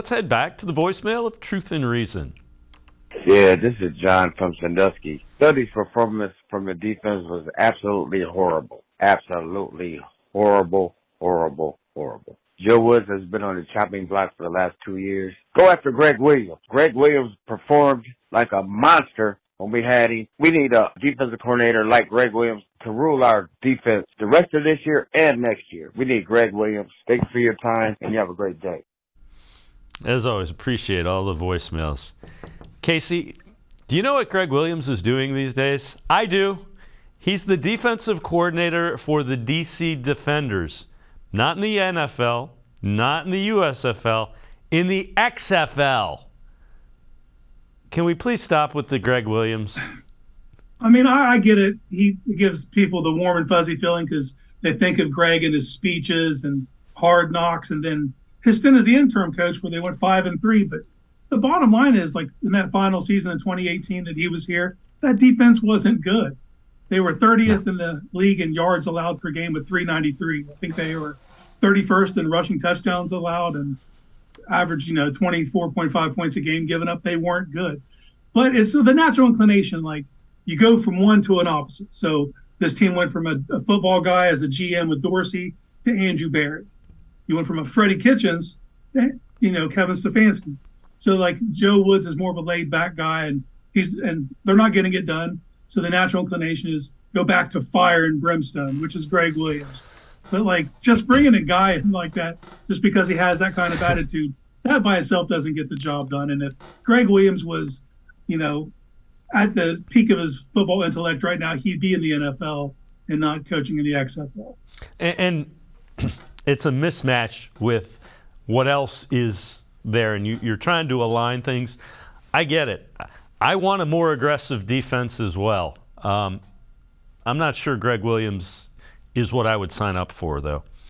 Let's head back to the voicemail of Truth and Reason. Yeah, this is John from Sandusky. Sunday's performance from the defense was absolutely horrible. Absolutely horrible, horrible, horrible. Joe Woods has been on the chopping block for the last 2 years. Go after Gregg Williams. Gregg Williams performed like a monster when we had him. We need a defensive coordinator like Gregg Williams to rule our defense the rest of this year and next year. We need Gregg Williams. Thank you for your time, and you have a great day. As always, appreciate all the voicemails. Casey, do you know what Gregg Williams is doing these days? I do. He's the defensive coordinator for the DC Defenders. Not in the NFL, not in the USFL, in the XFL. Can we please stop with the Gregg Williams? I mean, I get it. He gives people the warm and fuzzy feeling because they think of Gregg and his speeches and Hard Knocks, and then his stint as the interim coach where they went 5-3. But the bottom line is, like, in that final season in 2018 that he was here, that defense wasn't good. They were 30th in the league in yards allowed per game with 393. I think they were 31st in rushing touchdowns allowed and averaged, 24.5 points a game given up. They weren't good. But it's the natural inclination, like, you go from one to an opposite. So this team went from a football guy as a GM with Dorsey to Andrew Berry. You went from a Freddie Kitchens to, Kevin Stefanski. So, like, Joe Woods is more of a laid-back guy, and they're not getting it done. So the natural inclination is go back to fire and brimstone, which is Gregg Williams. But, like, just bringing a guy in like that just because he has that kind of attitude, that by itself doesn't get the job done. And if Gregg Williams was, at the peak of his football intellect right now, he'd be in the NFL and not coaching in the XFL. And it's a mismatch with what else is there, and you're trying to align things. I get it. I want a more aggressive defense as well. I'm not sure Gregg Williams is what I would sign up for, though.